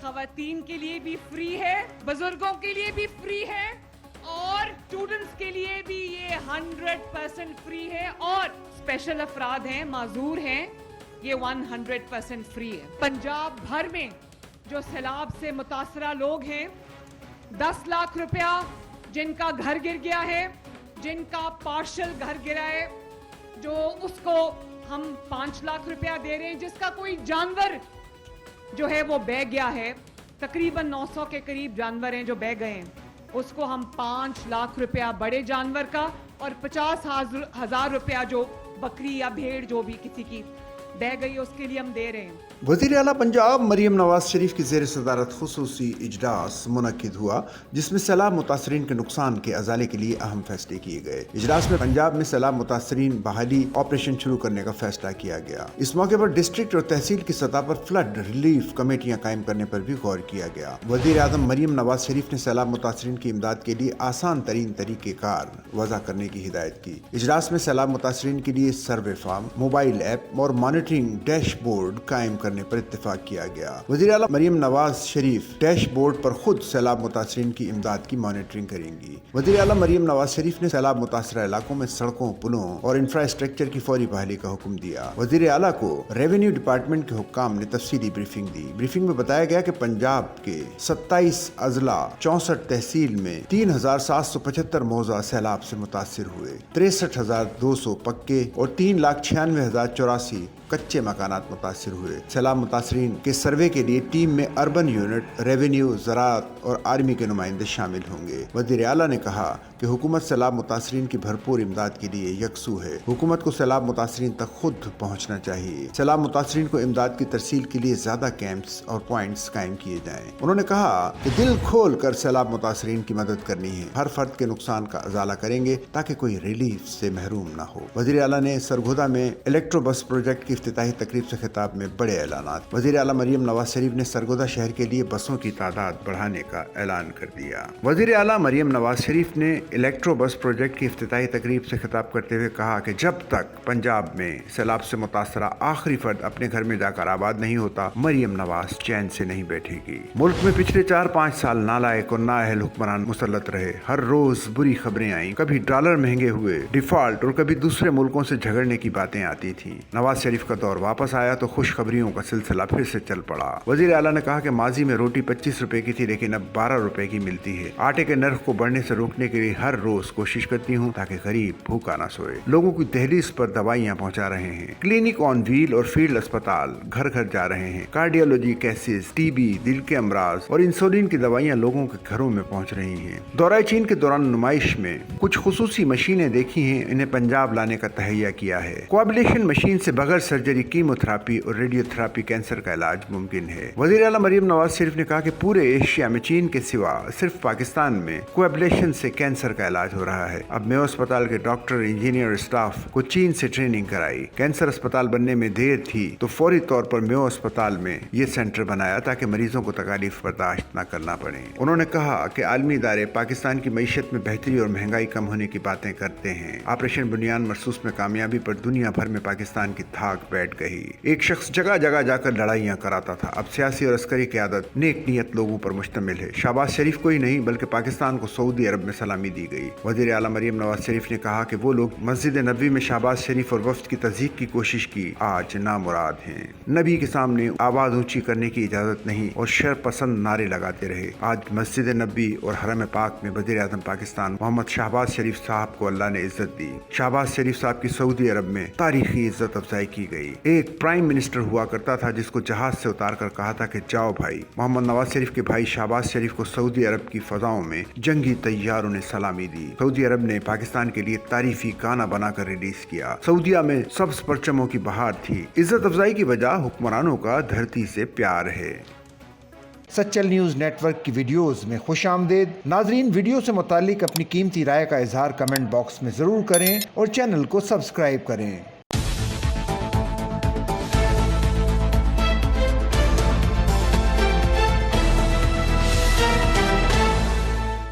خواتین کے لیے بھی فری ہے, بزرگوں کے لیے بھی فری ہے, اور اسٹوڈنٹس کے لیے بھی یہ 100% فری ہے, اور اسپیشل افراد ہیں, معذور ہیں, یہ 100% فری ہے. پنجاب بھر میں جو سیلاب سے متاثرہ لوگ ہیں, 10 لاکھ روپیہ جن کا گھر گر گیا ہے, جن کا پارشل گھر گرا ہے, جو اس کو ہم 5 لاکھ روپیہ دے رہے ہیں, جس کا کوئی جانور جو ہے وہ بہ گیا ہے, تقریباً 900 کے قریب جانور ہیں جو بہ گئے ہیں, اس کو ہم 5 لاکھ روپیہ بڑے جانور کا اور 50,000 روپیہ جو بکری یا بھیڑ جو بھی کسی کی بہ گئی اس کے لیے ہم دے رہے ہیں. وزیر اعلیٰ پنجاب مریم نواز شریف کی زیر صدارت خصوصی اجلاس منعقد ہوا, جس میں سیلاب متاثرین کے نقصان کے ازالے کے لیے اہم فیصلے کیے گئے. اجلاس میں پنجاب میں سیلاب متاثرین بحالی آپریشن شروع کرنے کا فیصلہ کیا گیا. اس موقع پر ڈسٹرکٹ اور تحصیل کی سطح پر فلڈ ریلیف کمیٹیاں قائم کرنے پر بھی غور کیا گیا. وزیر اعظم مریم نواز شریف نے سیلاب متاثرین کی امداد کے لیے آسان ترین طریقہ کار وضع کرنے کی ہدایت کی. اجلاس میں سیلاب متاثرین کے لیے سروے فارم, موبائل ایپ اور مانیٹرنگ ڈیش بورڈ قائم کرنے پر اتفاق کیا گیا. وزیر اعلیٰ مریم نواز شریف ڈیش بورڈ پر خود سیلاب متاثرین کی امداد کی مانیٹرنگ کریں گی. وزیر اعلیٰ مریم نواز شریف نے سیلاب متاثرہ علاقوں میں سڑکوں, پلوں اور انفراسٹرکچر کی فوری بحالی کا حکم دیا. وزیر اعلیٰ کو ریونیو ڈپارٹمنٹ کے حکام نے تفصیلی بریفنگ دی. بریفنگ میں بتایا گیا کہ پنجاب کے 27 اضلاع 64 تحصیل میں 3,775 موضع سیلاب سے متاثر ہوئے. 63,200 پکے اور 3,96,084 کچے مکانات متاثر ہوئے. سیلاب متاثرین کے سروے کے لیے ٹیم میں اربن یونٹ, ریونیو, زراعت اور آرمی کے نمائندے شامل ہوں گے. وزیر اعلیٰ نے کہا کہ حکومت سیلاب متاثرین کی بھرپور امداد کے لیے یکسو ہے. حکومت کو سیلاب متاثرین تک خود پہنچنا چاہیے. سیلاب متاثرین کو امداد کی ترسیل کے لیے زیادہ کیمپس اور پوائنٹس قائم کیے جائیں. انہوں نے کہا کہ دل کھول کر سیلاب متاثرین کی مدد کرنی ہے. ہر فرد کے نقصان کا ازالہ کریں گے تاکہ کوئی ریلیف سے محروم نہ ہو. وزیر اعلیٰ نے سرگودا میں الیکٹرو بس پروجیکٹ کی افتتاحی تقریب سے خطاب میں بڑے اعلانات. وزیر اعلیٰ مریم نواز شریف نے سرگودا شہر کے لیے بسوں کی تعداد بڑھانے کا اعلان کر دیا. وزیر اعلیٰ مریم نواز شریف نے الیکٹرو بس پروجیکٹ کی افتتاحی تقریب سے خطاب کرتے ہوئے کہا کہ جب تک پنجاب میں سیلاب سے متاثرہ آخری فرد اپنے گھر میں جا کر آباد نہیں ہوتا, مریم نواز چین سے نہیں بیٹھے گی. ملک میں پچھلے 4-5 سال نالائق اور نااہل حکمران مسلط رہے. ہر روز بری خبریں آئیں, کبھی ڈالر مہنگے ہوئے, ڈیفالٹ, اور کبھی دوسرے ملکوں سے جھگڑنے کی باتیں آتی تھیں. نواز شریف کا دور واپس آیا تو خوشخبریوں کا سلسلہ پھر سے چل پڑا. وزیر اعلیٰ نے کہا کہ ماضی میں روٹی 25 روپے کی تھی لیکن اب 12 روپے کی ملتی ہے. آٹے کے نرخ کو بڑھنے سے روکنے کے لیے ہر روز کوشش کرتی ہوں تاکہ غریب بھوکا نہ سوئے. لوگوں کی دہلیز پر دوائیاں پہنچا رہے ہیں. کلینک آن ویل اور فیلڈ اسپتال گھر گھر جا رہے ہیں. کارڈیولوجی کیسز, ٹی بی, دل کے امراض اور انسولین کی دوائیاں لوگوں کے گھروں میں پہنچ رہی ہیں. دورہ چین کے دوران نمائش میں کچھ خصوصی مشینیں دیکھی ہیں, انہیں پنجاب لانے کا تہیہ کیا ہے. کوابلیشن مشین سے بغیر سرجری کیمو تھراپی اور ریڈیو تھراپی کینسر کا علاج ممکن ہے. وزیر اعلیٰ مریم نواز شریف نے کہا کہ پورے ایشیا میں چین کے سوا صرف پاکستان میں کوابلیشن سے کینسر کا علاج ہو رہا ہے. اب میو اسپتال کے ڈاکٹر, انجینئر اسٹاف کو چین سے ٹریننگ کرائی. کینسر اسپتال بننے میں دیر تھی تو فوری طور پر میو اسپتال میں یہ سینٹر بنایا تاکہ مریضوں کو تکالیف برداشت نہ کرنا پڑے. انہوں نے کہا کہ عالمی ادارے پاکستان کی معیشت میں بہتری اور مہنگائی کم ہونے کی باتیں کرتے ہیں. آپریشن بنیان مرصوص میں کامیابی پر دنیا بھر میں پاکستان کی دھاک بیٹھ گئی. ایک شخص جگہ جگہ جا کر لڑائیاں کراتا تھا, اب سیاسی اور عسکری قیادت نیک نیت لوگوں پر مشتمل ہے. شہباز شریف کو ہی نہیں بلکہ پاکستان کو سعودی عرب میں سلامی دی گئی. وزیر اعلیٰ مریم نواز شریف نے کہا کہ وہ لوگ مسجد نبوی میں شہباز شریف اور وفد کی تضحیک کی کوشش کی آج نامراد ہیں. نبی کے سامنے آواز اونچی کرنے کی اجازت نہیں اور شر پسند نعرے لگاتے رہے. آج مسجد نبوی اور حرم پاک میں وزیر اعظم پاکستان محمد شہباز شریف صاحب کو اللہ نے عزت دی. شہباز شریف صاحب کی سعودی عرب میں تاریخی عزت افزائی کی گئی. ایک پرائم منسٹر ہوا کرتا تھا جس کو جہاز سے اتار کر کہا تھا کہ جاؤ بھائی. محمد نواز شریف کے بھائی شہباز شریف کو سعودی عرب کی فضاؤں میں جنگی طیاروں نے سلامی دی. سعودی عرب نے پاکستان کے لیے تعریفی گانا بنا کر ریلیز کیا. سعودیہ میں سبز پرچموں کی بہار تھی. عزت افزائی کی وجہ حکمرانوں کا دھرتی سے پیار ہے. سچل نیوز نیٹ ورک کی ویڈیوز میں خوش آمدید. ناظرین, ویڈیو سے متعلق اپنی قیمتی رائے کا اظہار کمنٹ باکس میں ضرور کریں اور چینل کو سبسکرائب کریں.